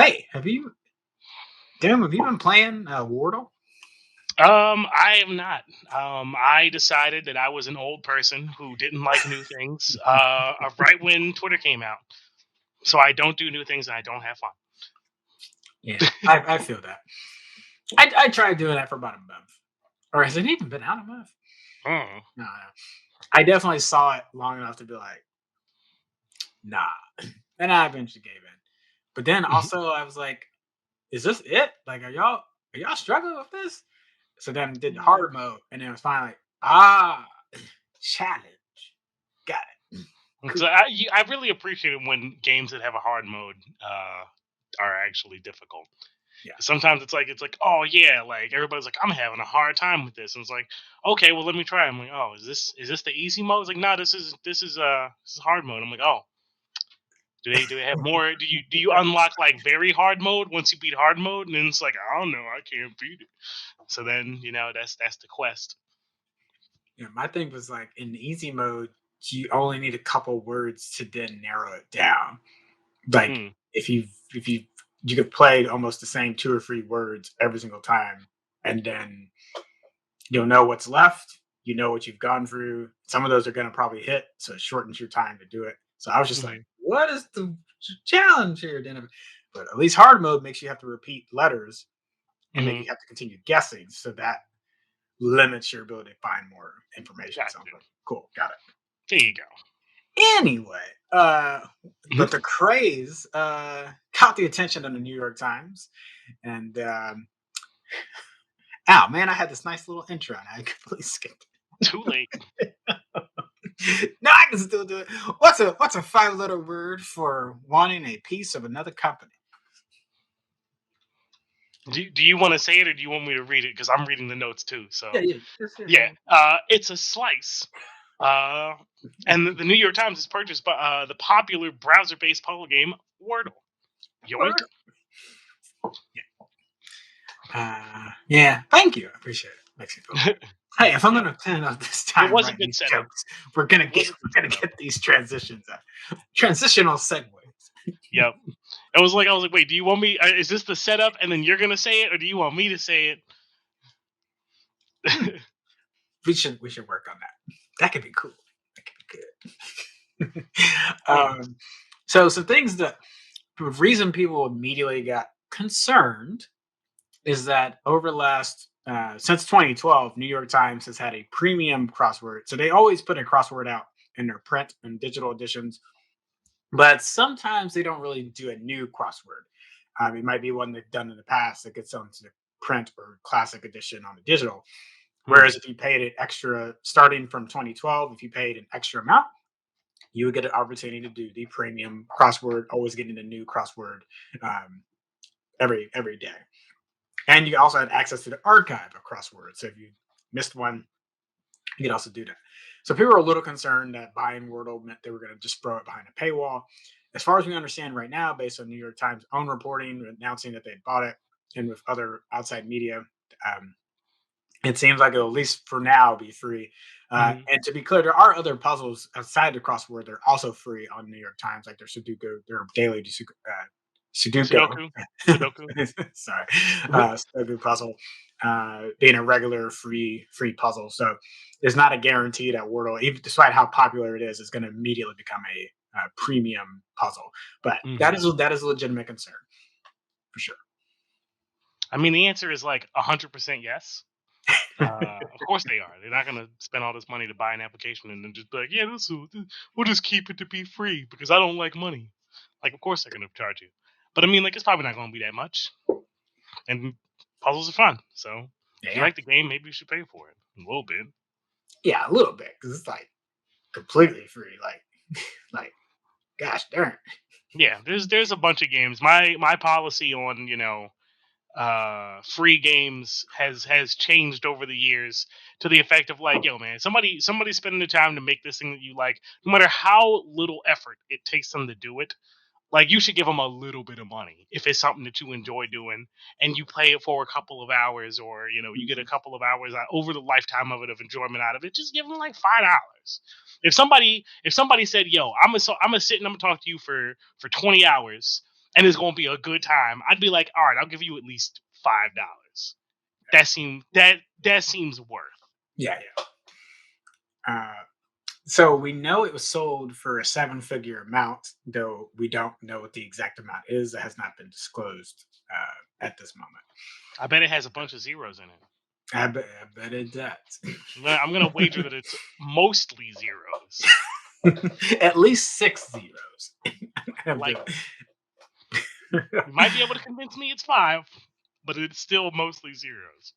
Hey, have you been playing Wordle? I am not. I decided that I was an old person who didn't like new things. Right when Twitter came out, so I don't do new things and I don't have fun. Yeah, I feel that. I tried doing that for about a month, or has it even been out a month? Mm. No, no. I definitely saw it long enough to be like, nah, and I eventually gave in. But then also I was like, is this it? Like, are y'all struggling with this? So then did hard mode, and then it was finally like, challenge, got it, So cool. I really appreciate it when games that have a hard mode are actually difficult. Yeah, Sometimes it's like oh yeah, like everybody's like I'm having a hard time with this, and it's like okay, well let me try. I'm like oh is this the easy mode? It's like no, this is hard mode. I'm like oh do they have more? Do you unlock like very hard mode once you beat hard mode, and then it's like I don't know, I can't beat it. So then that's the quest. yeah. My thing was like in easy mode, you only need a couple words to then narrow it down. Like Mm, if you could play almost the same two or three words every single time, and then you'll know what's left. You know what you've gone through. Some of those are going to probably hit, so it shortens your time to do it. So I was just like, mhm, "What is the challenge here?" Then, but at least hard mode makes you have to repeat letters and make mhm. you have to continue guessing. So that limits your ability to find more information. So I was Gotcha. like, "Cool, got it." There you go. Anyway, Mhm. but the craze caught the attention of the New York Times, and ow, man, I had this nice little intro, and I completely skipped Too late. it. No, I can still do it. What's a five-letter word for wanting a piece of another company? Do you want to say it or do you want me to read it? Because I'm reading the notes too. Yeah, So yeah, just yeah, it's a slice. Uh, and the New York Times is purchased by the popular browser-based puzzle game Wordle. Yoink. word. Yeah, thank you. I appreciate it. Makes me feel better. Hey, if I'm Yep. gonna plan out this It time was a writing good these setup. jokes, we're gonna It get was a good we're gonna setup. get these transitions out. Transitional segues. Yep. I was like, wait, do you want me? Is this the setup, and then you're gonna say it, or do you want me to say Hmm, it? we should work on that. That could be cool. That could be good. Hmm. So some things that the reason people immediately got concerned is that over the last since 2012, New York Times has had a premium crossword. So they always put a crossword out in their print and digital editions, but sometimes they don't really do a new crossword. It might be one they've done in the past that gets onto the print or classic edition on the digital. Whereas Hmm. if you paid it extra, starting from 2012, if you paid an extra amount, you would get an opportunity to do the premium crossword, always getting a new crossword um, every day. And you also had access to the archive of crosswords. So if you missed one, you could also do that. So people were a little concerned that buying Wordle meant they were going to just throw it behind a paywall. As far as we understand right now, based on New York Times' own reporting announcing that they bought it, and with other outside media, um, it seems like it'll at least for now be free. Hmm. And to be clear, there are other puzzles outside the crossword that are also free on New York Times, like their Sudoku, their daily Sudoku. Sudoku. Sudoku. Sorry, Sudoku puzzle being a regular free puzzle. So it's not a guarantee that Wordle, even despite how popular it is going to immediately become a premium puzzle. But that Hmm. is a legitimate concern for sure. I mean, the answer is like 100% yes. Of course they are. They're not going to spend all this money to buy an application and then just be like, yeah, we'll just keep it to be free because I don't like money. Like, of course they're going to charge you. But I mean, like, it's probably not going to be that much. And puzzles are fun. So if you Yeah, like the game, maybe you should pay for it a little bit. yeah, a little bit because it's like completely free. Like, gosh darn. Yeah, there's a bunch of games. My policy on free games has changed over the years to the effect of like yo man somebody spending the time to make this thing that you like no matter how little effort it takes them to do it like you should give them a little bit of money if it's something that you enjoy doing and you play it for a couple of hours or you get a couple of hours over the lifetime of it of enjoyment out of it just give them like $5 if somebody said yo I'm gonna sit and I'm gonna talk to you for 20 hours and it's going to be a good time, I'd be like, all right, I'll give you at least $5. That seems worth. Yeah, yeah. So we know it was sold for a seven-figure amount, though we don't know what the exact amount is. That has not been disclosed at this moment. I bet it has a bunch of zeros in it. I bet it does. I'm gonna wager that it's mostly zeros. At least six zeros. Have Like, to- you might be able to convince me it's five, but it's still mostly zeros.